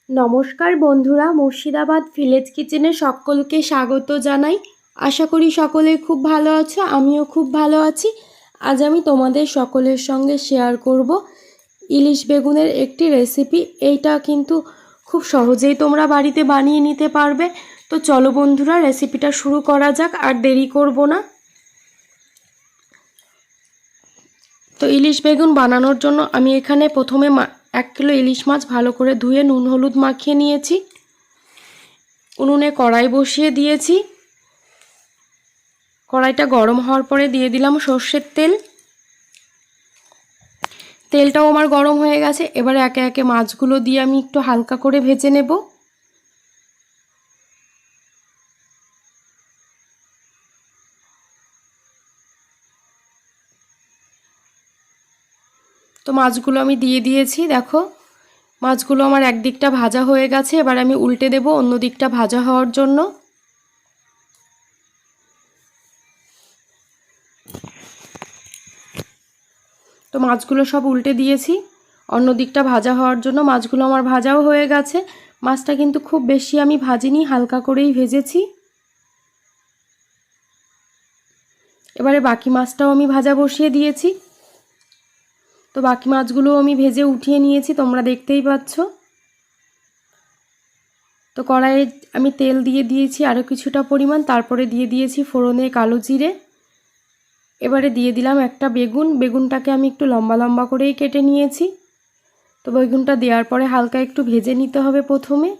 নমস্কার বন্ধুরা, মুর্শিদাবাদ ভিলেজ কিচেনে সকলকে স্বাগত জানাই। আশা করি সকলে খুব ভালো আছো, আমিও খুব ভালো আছি। আজ আমি তোমাদের সকলের সঙ্গে শেয়ার করব ইলিশ বেগুনের একটি রেসিপি। এইটা কিন্তু খুব সহজেই তোমরা বাড়িতে বানিয়ে নিতে পারবে। তো চলো বন্ধুরা, রেসিপিটা শুরু করা যাক, আর দেরি করব না। তো ইলিশ বেগুন বানানোর জন্য আমি এখানে প্রথমে 1 কিলো ইলিশ মাছ ভালো করে ধুয়ে নুন হলুদ মাখিয়ে নিয়েছি। উনুনে কড়াই বসিয়ে দিয়েছি। কড়াইটা গরম হওয়ার পরে দিয়ে দিলাম সর্ষের তেল। তেলটাও আমার গরম হয়ে গেছে। এবারে একে একে মাছগুলো দিয়ে আমি একটু হালকা করে ভেজে নেব। তো মাছগুলো আমি দিয়ে দিয়েছি। দেখো, মাছগুলো আমার একদিকটা ভাজা হয়ে গেছে। এবার আমি উল্টে দেব অন্য দিকটা ভাজা হওয়ার জন্য। তো মাছগুলো সব উল্টে দিয়েছি অন্য দিকটা ভাজা হওয়ার জন্য। মাছগুলো আমার ভাজাও হয়ে গেছে। মাছটা কিন্তু খুব বেশি আমি ভাজিনি, হালকা করেই ভেজেছি। এবারে বাকি মাছটাও আমি ভাজা বসিয়ে দিয়েছি। তো বাকি মাছগুলো আমি ভেজে উঠিয়ে নিয়েছি, তোমরা দেখতেই পাচ্ছ। তো কড়াইয়ে আমি তেল দিয়ে দিয়েছি আরও কিছুটা পরিমাণ, তারপরে দিয়ে দিয়েছি ফোড়নে কালো জিরে। এবারে দিয়ে দিলাম একটা বেগুন। বেগুনটাকে আমি একটু লম্বা লম্বা করেই কেটে নিয়েছি। তো বেগুনটা দেওয়ার পরে হালকা একটু ভেজে নিতে হবে প্রথমে।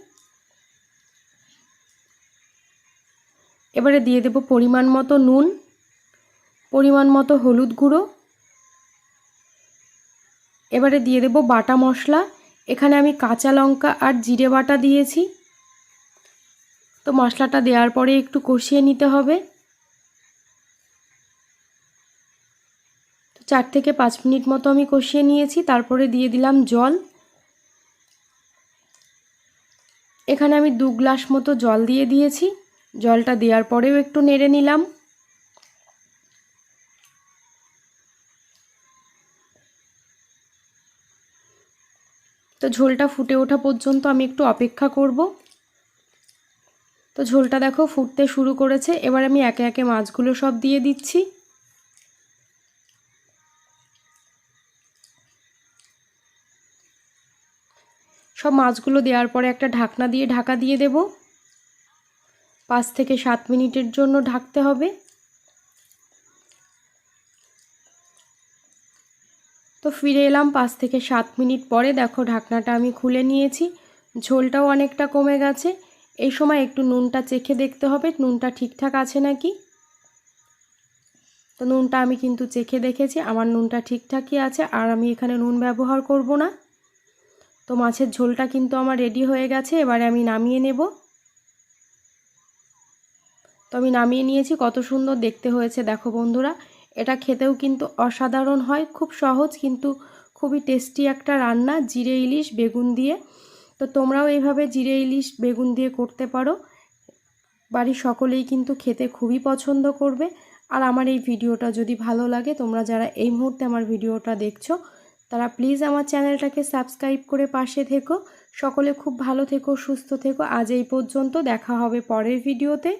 এবারে দিয়ে দেব পরিমাণ মতো নুন, পরিমাণ মতো হলুদ গুঁড়ো। এবারে দিয়ে দেব বাটা মশলা। এখানে আমি কাঁচা লঙ্কা আর জিরে বাটা দিয়েছি। তো মশলাটা দেওয়ার পরে একটু কষিয়ে নিতে হবে। 4 থেকে 5 মিনিট মতো আমি কষিয়ে নিয়েছি। তারপরে দিয়ে দিলাম জল। এখানে আমি 2 গ্লাস মতো জল দিয়ে দিয়েছি। জলটা দেওয়ার পরেও একটু নেড়ে নিলাম। তো ঝোলটা ফুটে ওঠা পর্যন্ত আমি একটু অপেক্ষা করব। তো ঝোলটা দেখো ফুটতে শুরু করেছে। এবার আমি একে একে মাছগুলো সব দিয়ে দিচ্ছি। সব মাছগুলো দেওয়ার পরে একটা ঢাকনা দিয়ে ঢাকা দিয়ে দেব। 5 থেকে 7 মিনিটের জন্য ঢাকতে হবে। তো ফিরে এলাম 5 থেকে 7 মিনিট পরে। দেখো ঢাকনাটা আমি খুলে নিয়েছি। ঝোলটাও অনেকটা কমে গেছে। এই সময় একটু নুনটা চেখে দেখতে হবে নুনটা ঠিকঠাক আছে নাকি। তো নুনটা আমি কিন্তু চেখে দেখেছি, আমার নুনটা ঠিকঠাকই আছে, আর আমি এখানে নুন ব্যবহার করব না। তো মাছের ঝোলটা কিন্তু আমার রেডি হয়ে গেছে। এবারে আমি নামিয়ে নেব। তো আমি নামিয়ে নিয়েছি। কত সুন্দর দেখতে হয়েছে দেখো বন্ধুরা। এটা খেতেও কিন্তু অসাধারণ হয়। খুব সহজ কিন্তু খুবই টেস্টি একটা রান্না, জিরে ইলিশ বেগুন দিয়ে। তো তোমরাও এইভাবে জিরে ইলিশ বেগুন দিয়ে করতে পারো। বাড়ির সকলেই কিন্তু খেতে খুবই পছন্দ করবে। আর আমার এই ভিডিওটা যদি ভালো লাগে, তোমরা যারা এই মুহূর্তে আমার ভিডিওটা দেখছো, তারা প্লিজ আমার চ্যানেলটাকে সাবস্ক্রাইব করে পাশে থেকো। সকলে খুব ভালো থেকো, সুস্থ থেকো। আজ এই পর্যন্ত, দেখা হবে পরের ভিডিওতে।